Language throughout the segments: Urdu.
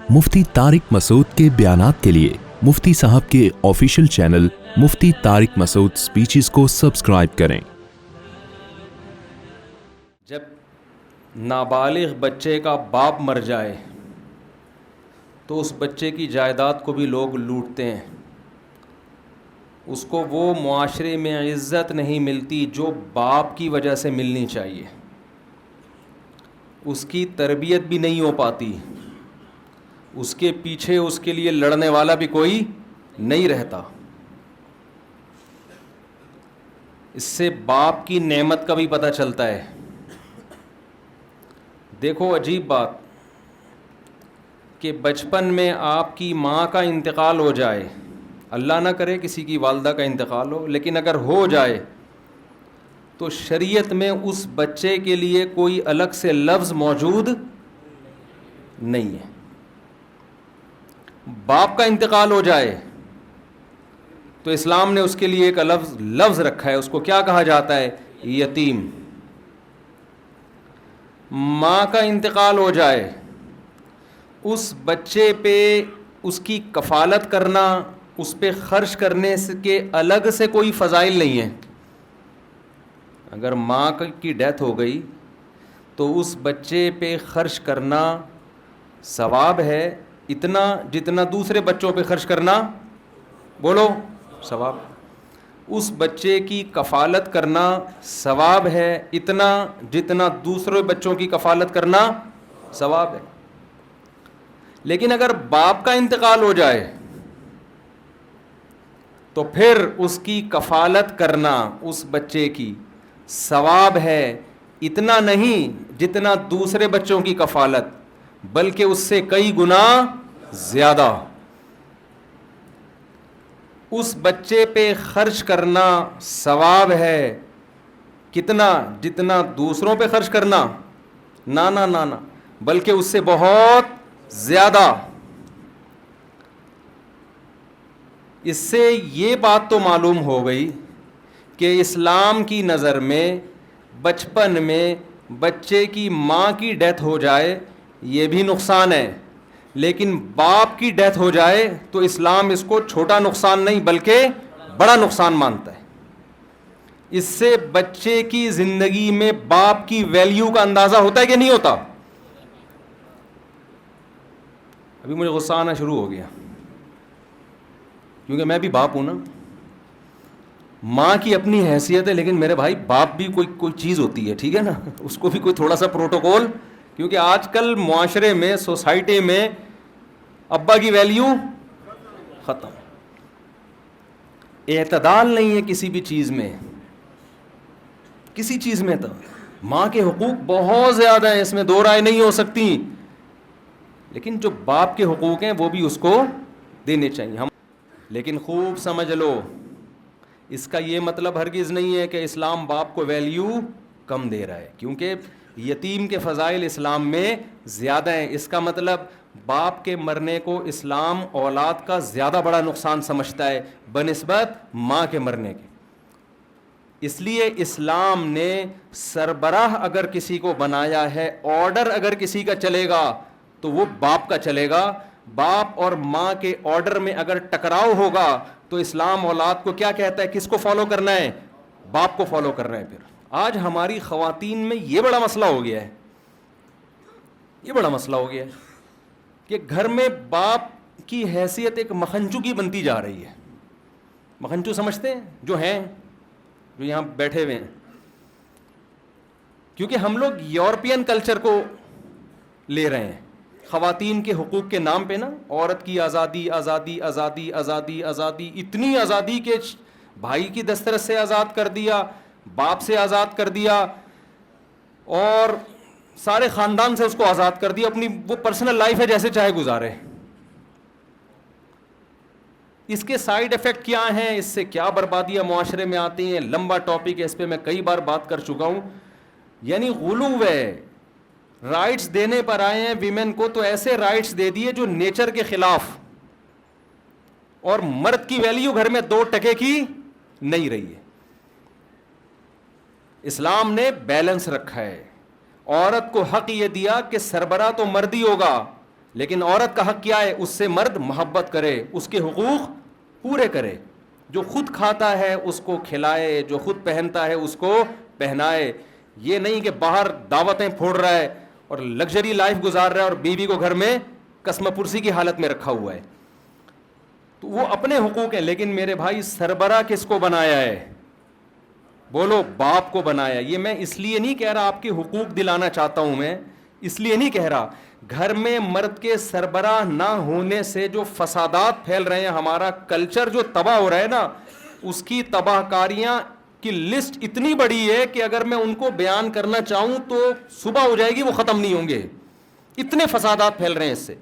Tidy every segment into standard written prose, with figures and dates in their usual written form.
مفتی طارق مسعود کے بیانات کے لیے مفتی صاحب کے آفیشیل چینل مفتی طارق مسعود سپیچز کو سبسکرائب کریں۔ جب نابالغ بچے کا باپ مر جائے تو اس بچے کی جائیداد کو بھی لوگ لوٹتے ہیں، اس کو وہ معاشرے میں عزت نہیں ملتی جو باپ کی وجہ سے ملنی چاہیے، اس کی تربیت بھی نہیں ہو پاتی، اس کے پیچھے اس کے لیے لڑنے والا بھی کوئی نہیں رہتا۔ اس سے باپ کی نعمت کا بھی پتہ چلتا ہے۔ دیکھو عجیب بات کہ بچپن میں آپ کی ماں کا انتقال ہو جائے، اللہ نہ کرے کسی کی والدہ کا انتقال ہو، لیکن اگر ہو جائے تو شریعت میں اس بچے کے لیے کوئی الگ سے لفظ موجود نہیں ہے۔ باپ کا انتقال ہو جائے تو اسلام نے اس کے لیے ایک لفظ رکھا ہے، اس کو کیا کہا جاتا ہے؟ یتیم۔ ماں کا انتقال ہو جائے، اس بچے پہ اس کی کفالت کرنا، اس پہ خرچ کرنے کے الگ سے کوئی فضائل نہیں ہیں۔ اگر ماں کی ڈیتھ ہو گئی تو اس بچے پہ خرچ کرنا ثواب ہے اتنا جتنا دوسرے بچوں پہ خرچ کرنا، بولو ثواب۔ اس بچے کی کفالت کرنا ثواب ہے اتنا جتنا دوسرے بچوں کی کفالت کرنا ثواب ہے۔ لیکن اگر باپ کا انتقال ہو جائے تو پھر اس کی کفالت کرنا اس بچے کی ثواب ہے اتنا نہیں جتنا دوسرے بچوں کی کفالت، بلکہ اس سے کئی گنا زیادہ۔ اس بچے پہ خرچ کرنا ثواب ہے کتنا؟ جتنا دوسروں پہ خرچ کرنا، نہ بلکہ اس سے بہت زیادہ۔ اس سے یہ بات تو معلوم ہو گئی کہ اسلام کی نظر میں بچپن میں بچے کی ماں کی ڈیتھ ہو جائے یہ بھی نقصان ہے، لیکن باپ کی ڈیتھ ہو جائے تو اسلام اس کو چھوٹا نقصان نہیں بلکہ بڑا نقصان مانتا ہے۔ اس سے بچے کی زندگی میں باپ کی ویلیو کا اندازہ ہوتا ہے کہ نہیں ہوتا؟ ابھی مجھے غصہ آنا شروع ہو گیا کیونکہ میں بھی باپ ہوں نا۔ ماں کی اپنی حیثیت ہے، لیکن میرے بھائی باپ بھی کوئی چیز ہوتی ہے، ٹھیک ہے نا، اس کو بھی کوئی تھوڑا سا پروٹوکول، کیونکہ آج کل معاشرے میں سوسائٹی میں ابا کی ویلیو ختم، اعتدال نہیں ہے کسی بھی چیز میں، کسی چیز میں۔ تو ماں کے حقوق بہت زیادہ ہیں، اس میں دو رائے نہیں ہو سکتی، لیکن جو باپ کے حقوق ہیں وہ بھی اس کو دینے چاہیے ہم۔ لیکن خوب سمجھ لو، اس کا یہ مطلب ہرگز نہیں ہے کہ اسلام باپ کو ویلیو کم دے رہا ہے، کیونکہ یتیم کے فضائل اسلام میں زیادہ ہیں۔ اس کا مطلب باپ کے مرنے کو اسلام اولاد کا زیادہ بڑا نقصان سمجھتا ہے بنسبت ماں کے مرنے کے۔ اس لیے اسلام نے سربراہ اگر کسی کو بنایا ہے، آرڈر اگر کسی کا چلے گا تو وہ باپ کا چلے گا۔ باپ اور ماں کے آرڈر میں اگر ٹکراؤ ہوگا تو اسلام اولاد کو کیا کہتا ہے؟ کس کو فالو کرنا ہے؟ باپ کو فالو کرنا ہے۔ پھر آج ہماری خواتین میں یہ بڑا مسئلہ ہو گیا ہے، یہ بڑا مسئلہ ہو گیا ہے کہ گھر میں باپ کی حیثیت ایک مکھنچو کی بنتی جا رہی ہے۔ مکھنچو سمجھتے ہیں؟ جو ہیں، جو یہاں بیٹھے ہوئے ہیں، کیونکہ ہم لوگ یورپین کلچر کو لے رہے ہیں خواتین کے حقوق کے نام پہ نا، عورت کی آزادی آزادی آزادی آزادی آزادی، اتنی آزادی کہ بھائی کی دسترس سے آزاد کر دیا، باپ سے آزاد کر دیا، اور سارے خاندان سے اس کو آزاد کر دیا، اپنی وہ پرسنل لائف ہے جیسے چاہے گزارے۔ اس کے سائیڈ ایفیکٹ کیا ہیں؟ اس سے کیا بربادیاں معاشرے میں آتی ہیں؟ لمبا ٹاپک ہے، اس پہ میں کئی بار بات کر چکا ہوں۔ یعنی غلو ہے، رائٹس دینے پر آئے ہیں ویمن کو تو ایسے رائٹس دے دیے جو نیچر کے خلاف، اور مرد کی ویلیو گھر میں 2 ٹکے کی نہیں رہی ہے۔ اسلام نے بیلنس رکھا ہے، عورت کو حق یہ دیا کہ سربراہ تو مرد ہی ہوگا، لیکن عورت کا حق کیا ہے؟ اس سے مرد محبت کرے، اس کے حقوق پورے کرے، جو خود کھاتا ہے اس کو کھلائے، جو خود پہنتا ہے اس کو پہنائے. یہ نہیں کہ باہر دعوتیں پھوڑ رہا ہے اور لگژری لائف گزار رہا ہے اور بیوی کو گھر میں قسم پرسی کی حالت میں رکھا ہوا ہے. تو وہ اپنے حقوق ہیں. لیکن میرے بھائی سربراہ کس کو بنایا ہے؟ بولو، باپ کو بنایا. یہ میں اس لیے نہیں کہہ رہا آپ کے حقوق دلانا چاہتا ہوں، میں اس لیے نہیں کہہ رہا. گھر میں مرد کے سربراہ نہ ہونے سے جو فسادات پھیل رہے ہیں، ہمارا کلچر جو تباہ ہو رہا ہے نا، اس کی تباہ کاریاں کی لسٹ اتنی بڑی ہے کہ اگر میں ان کو بیان کرنا چاہوں تو صبح ہو جائے گی، وہ ختم نہیں ہوں گے. اتنے فسادات پھیل رہے ہیں اس سے.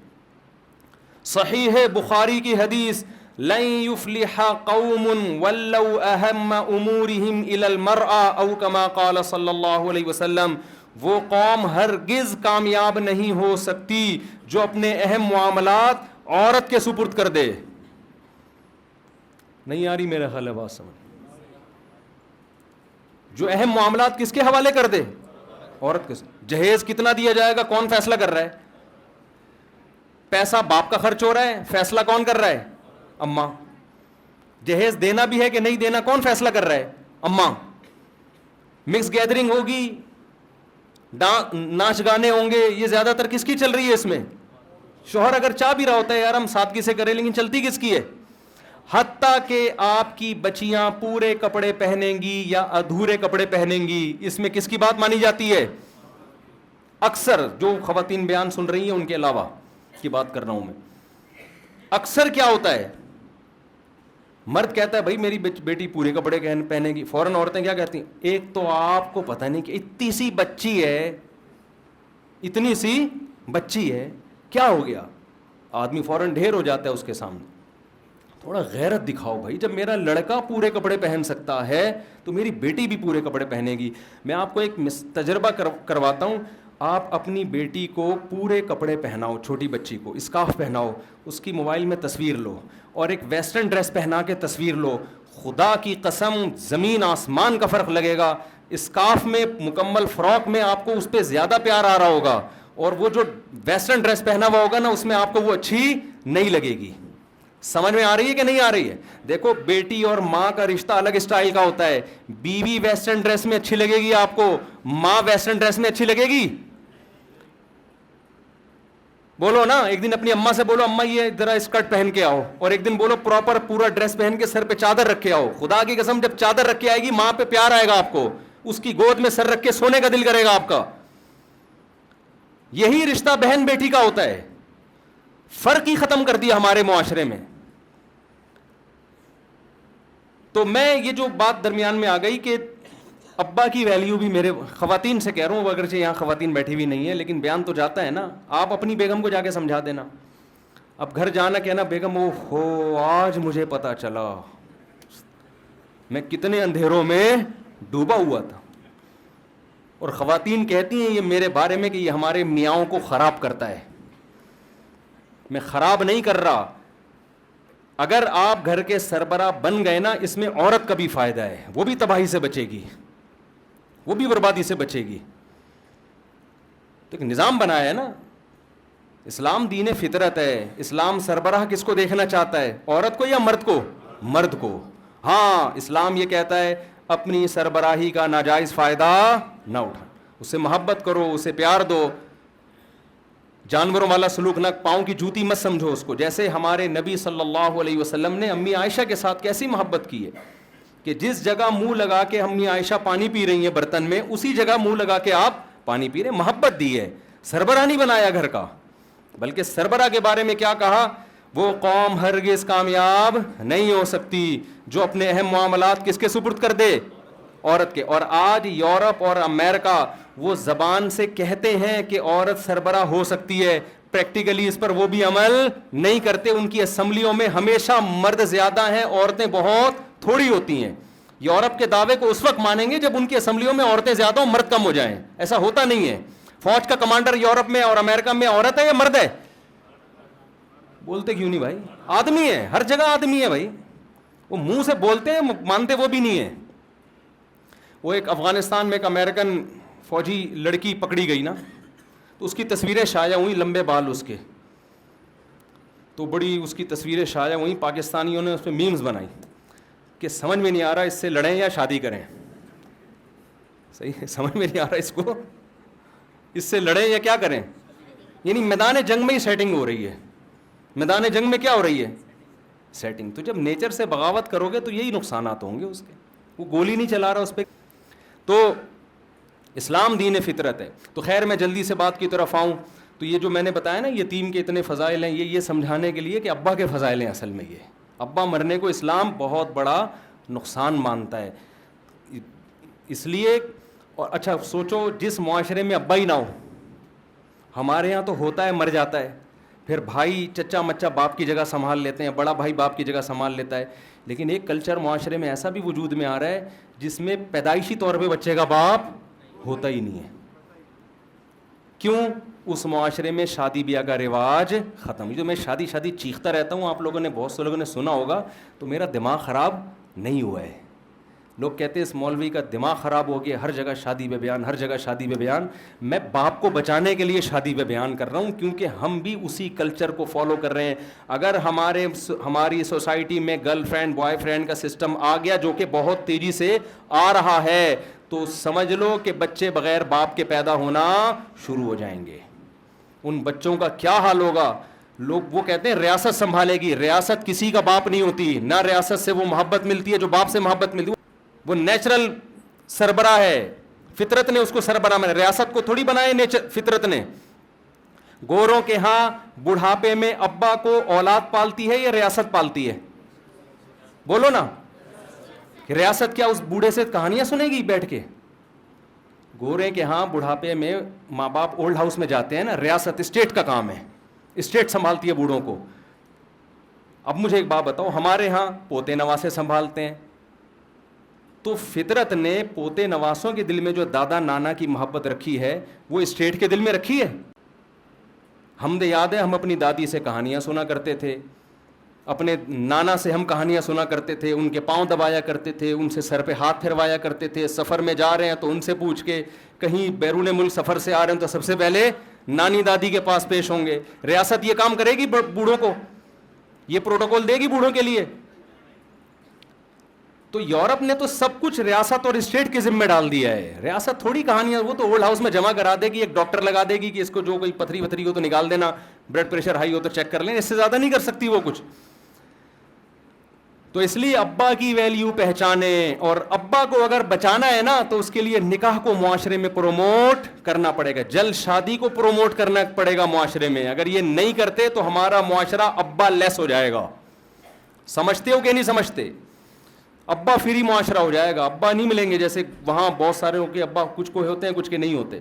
صحیح بخاری کی حدیث، لن يفلح قوم ولوا اہم امورهم الى المرأة او كما قال صلی اللہ علیہ وسلم، وہ قوم ہرگز کامیاب نہیں ہو سکتی جو اپنے اہم معاملات عورت کے سپرد کر دے. نہیں آ رہی میرا خیال ہے بات سمجھ؟ جو اہم معاملات کس کے حوالے کر دے؟ عورت کے. جہیز کتنا دیا جائے گا کون فیصلہ کر رہا ہے؟ پیسہ باپ کا خرچ ہو رہا ہے، فیصلہ کون کر رہا ہے؟ اماں. جہیز دینا بھی ہے کہ نہیں دینا کون فیصلہ کر رہا ہے؟ اماں. مکس گیدرنگ ہوگی، ناچ گانے ہوں گے، یہ زیادہ تر کس کی چل رہی ہے اس میں؟ شوہر اگر چاہ بھی رہا ہوتا ہے یار ہم سادگی سے کریں، لیکن چلتی کس کی ہے؟ حتیٰ کہ آپ کی بچیاں پورے کپڑے پہنیں گی یا ادھورے کپڑے پہنیں گی، اس میں کس کی بات مانی جاتی ہے؟ اکثر جو خواتین بیان سن رہی ہیں ان کے علاوہ کی بات کر رہا ہوں میں. اکثر کیا ہوتا ہے؟ مرد کہتا ہے بھائی میری بیٹی پورے کپڑے پہنے گی، فوراً عورتیں کیا کہتی ہیں؟ ایک تو آپ کو پتہ نہیں کہ اتنی سی بچی ہے، اتنی سی بچی ہے، کیا ہو گیا؟ آدمی فوراً ڈھیر ہو جاتا ہے اس کے سامنے. تھوڑا غیرت دکھاؤ بھائی، جب میرا لڑکا پورے کپڑے پہن سکتا ہے تو میری بیٹی بھی پورے کپڑے پہنے گی. میں آپ کو ایک تجربہ کرواتا ہوں. آپ اپنی بیٹی کو پورے کپڑے پہناؤ، چھوٹی بچی کو اسکارف پہناؤ، اس کی موبائل میں تصویر لو اور ایک ویسٹرن ڈریس پہنا کے تصویر لو. خدا کی قسم زمین آسمان کا فرق لگے گا. اسکارف میں مکمل فراک میں آپ کو اس پہ زیادہ پیار آ رہا ہوگا، اور وہ جو ویسٹرن ڈریس پہنا ہوا ہوگا نا اس میں آپ کو وہ اچھی نہیں لگے گی. سمجھ میں آ رہی ہے کہ نہیں آ رہی ہے؟ دیکھو بیٹی اور ماں کا رشتہ الگ اسٹائل کا ہوتا ہے. بیوی ویسٹرن ڈریس میں اچھی لگے گی آپ کو، ماں ویسٹرن ڈریس میں اچھی لگے گی؟ بولو نا. ایک دن اپنی اماں سے بولو اماں یہ ذرا اسکرٹ پہن کے آؤ، اور ایک دن بولو پراپر پورا ڈریس پہن کے سر پہ چادر رکھ کے آؤ. خدا کی قسم جب چادر رکھ کے آئے گی ماں پہ پیار آئے گا آپ کو، اس کی گود میں سر رکھ کے سونے کا دل کرے گا آپ کا. یہی رشتہ بہن بیٹی کا ہوتا ہے. فرق ہی ختم کر دیا ہمارے معاشرے میں. تو میں یہ جو بات درمیان میں آ گئی کہ ابا کی ویلیو بھی، میرے خواتین سے کہہ رہا ہوں، اگرچہ یہاں خواتین بیٹھی ہوئی نہیں ہے لیکن بیان تو جاتا ہے نا. آپ اپنی بیگم کو جا کے سمجھا دینا. اب گھر جانا کہنا بیگم او ہو آج مجھے پتا چلا میں کتنے اندھیروں میں ڈوبا ہوا تھا. اور خواتین کہتی ہیں یہ میرے بارے میں کہ یہ ہمارے میاؤں کو خراب کرتا ہے. میں خراب نہیں کر رہا. اگر آپ گھر کے سربراہ بن گئے نا اس میں عورت کا بھی فائدہ ہے، وہ بھی تباہی سے بچے گی، وہ بھی بربادی سے بچے گی. تو ایک نظام بنایا ہے نا. اسلام دین فطرت ہے. اسلام سربراہ کس کو دیکھنا چاہتا ہے؟ عورت کو یا مرد کو؟ مرد کو. ہاں اسلام یہ کہتا ہے اپنی سربراہی کا ناجائز فائدہ نہ اٹھا، اس سے محبت کرو، اسے پیار دو. جانوروں والا سلوک نہ، پاؤں کی جوتی مت سمجھو اس کو. جیسے ہمارے نبی صلی اللہ علیہ وسلم نے امی عائشہ کے ساتھ کیسی محبت کی ہے کہ جس جگہ منہ لگا کے امی عائشہ پانی پی رہی ہیں برتن میں، اسی جگہ منہ لگا کے آپ پانی پی رہے ہیں. محبت دی ہے. سربراہ نہیں بنایا گھر کا. بلکہ سربراہ کے بارے میں کیا کہا؟ وہ قوم ہرگز کامیاب نہیں ہو سکتی جو اپنے اہم معاملات کس کے سپرد کر دے؟ عورت کے. اور آج یورپ اور امریکہ وہ زبان سے کہتے ہیں کہ عورت سربراہ ہو سکتی ہے، پریکٹیکلی اس پر وہ بھی عمل نہیں کرتے. ان کی اسمبلیوں میں ہمیشہ مرد زیادہ ہیں، عورتیں بہت تھوڑی ہوتی ہیں. یورپ کے دعوے کو اس وقت مانیں گے جب ان کی اسمبلیوں میں عورتیں زیادہ ہوں، مرد کم ہو جائیں. ایسا ہوتا نہیں ہے. فوج کا کمانڈر یورپ میں اور امریکہ میں عورت ہے یا مرد ہے؟ بولتے کیوں نہیں بھائی؟ آدمی ہے. ہر جگہ آدمی ہے بھائی. وہ منہ سے بولتے ہیں، مانتے وہ بھی نہیں ہے. وہ ایک افغانستان میں ایک امریکن فوجی لڑکی پکڑی گئی نا، تو اس کی تصویریں شائع ہوئی، لمبے بال اس کے. تو بڑی اس کی تصویریں شائع ہوئیں, پاکستانیوں نے اس پہ میمز بنائی کہ سمجھ میں نہیں آ رہا اس سے لڑیں یا شادی کریں. صحیح ہے, سمجھ میں نہیں آ رہا اس کو اس سے لڑیں یا کیا کریں. یعنی میدان جنگ میں ہی سیٹنگ ہو رہی ہے, میدان جنگ میں کیا ہو رہی ہے, سیٹنگ. تو جب نیچر سے بغاوت کرو گے تو یہی نقصانات ہوں گے اس کے. وہ گولی نہیں چلا رہا اس پہ. تو اسلام دین فطرت ہے. تو خیر میں جلدی سے بات کی طرف آؤں تو یہ جو میں نے بتایا نا یتیم کے اتنے فضائل ہیں, یہ سمجھانے کے لیے کہ ابا کے فضائل ہیں. اصل میں یہ ابا مرنے کو اسلام بہت بڑا نقصان مانتا ہے. اس لیے اور اچھا سوچو جس معاشرے میں ابا ہی نہ ہو, ہمارے یہاں تو ہوتا ہے مر جاتا ہے, پھر بھائی چچا مچا باپ کی جگہ سنبھال لیتے ہیں, بڑا بھائی باپ کی جگہ سنبھال لیتا ہے. لیکن ایک کلچر معاشرے میں ایسا بھی وجود میں آ رہا ہے جس میں پیدائشی طور پہ بچے کا باپ ہوتا ہی نہیں ہے. کیوں؟ اس معاشرے میں شادی بیاہ کا رواج ختم. جو میں شادی چیختا رہتا ہوں, آپ لوگوں نے بہت سے لوگوں نے سنا ہوگا, تو میرا دماغ خراب نہیں ہوا ہے. لوگ کہتے ہیں اس مولوی کا دماغ خراب ہو گیا, ہر جگہ شادی پہ بیان, ہر جگہ شادی پہ بیان. میں باپ کو بچانے کے لیے شادی پہ بیان کر رہا ہوں, کیونکہ ہم بھی اسی کلچر کو فالو کر رہے ہیں. اگر ہماری سوسائٹی میں گرل فرینڈ بوائے فرینڈ کا سسٹم آ گیا, جو کہ بہت تیزی سے آ رہا ہے, تو سمجھ لو کہ بچے بغیر باپ کے پیدا ہونا شروع ہو جائیں گے. ان بچوں کا کیا حال ہوگا. لوگ وہ کہتے ہیں ریاست سنبھالے گی. ریاست کسی کا باپ نہیں ہوتی, نہ ریاست سے وہ محبت ملتی ہے جو باپ سے محبت ملتی ہے. وہ نیچرل سربراہ ہے, فطرت نے اس کو سربراہ بنایا. ریاست کو تھوڑی بنائے فطرت نے. گوروں کے ہاں بڑھاپے میں ابا کو اولاد پالتی ہے یا ریاست پالتی ہے؟ بولو نا. ریاست کیا اس بوڑھے سے کہانیاں سنے گی بیٹھ کے؟ گورے کے ہاں بڑھاپے میں ماں باپ اولڈ ہاؤس میں جاتے ہیں نا, ریاست اسٹیٹ کا کام ہے, اسٹیٹ سنبھالتی ہے بوڑھوں کو. اب مجھے ایک بات بتاؤ, ہمارے ہاں پوتے نواسے سنبھالتے ہیں, تو فطرت نے پوتے نواسوں کے دل میں جو دادا نانا کی محبت رکھی ہے وہ اسٹیٹ کے دل میں رکھی ہے. ہم یاد ہے ہم اپنی دادی سے کہانیاں سنا کرتے تھے, اپنے نانا سے ہم کہانیاں سنا کرتے تھے, ان کے پاؤں دبایا کرتے تھے, ان سے سر پہ ہاتھ پھروایا کرتے تھے. سفر میں جا رہے ہیں تو ان سے پوچھ کے, کہیں بیرون ملک سفر سے آ رہے ہیں تو سب سے پہلے نانی دادی کے پاس پیش ہوں گے. ریاست یہ کام کرے گی بوڑھوں کو, یہ پروٹوکول دے گی بوڑھوں کے لیے؟ تو یورپ نے تو سب کچھ ریاست اور اسٹیٹ کے ذمہ ڈال دیا ہے. ریاست تھوڑی کہانیاں, وہ تو اولڈ ہاؤس میں جمع کرا دے گی, ایک ڈاکٹر لگا دے گی کہ اس کو جو کوئی پتھری وتھری ہو تو نکال دینا, بلڈ پریشر ہائی ہو تو چیک کر لیں, اس سے زیادہ نہیں کر سکتی وہ کچھ. تو اس لیے ابا کی ویلیو پہچانیں, اور ابا کو اگر بچانا ہے نا تو اس کے لیے نکاح کو معاشرے میں پروموٹ کرنا پڑے گا, جلد شادی کو پروموٹ کرنا پڑے گا معاشرے میں. اگر یہ نہیں کرتے تو ہمارا معاشرہ ابا لیس ہو جائے گا. سمجھتے ہو کہ نہیں سمجھتے؟ ابا فری معاشرہ ہو جائے گا, ابا نہیں ملیں گے. جیسے وہاں بہت سارے ہو کے ابا کچھ کو ہوتے ہیں کچھ کے نہیں ہوتے.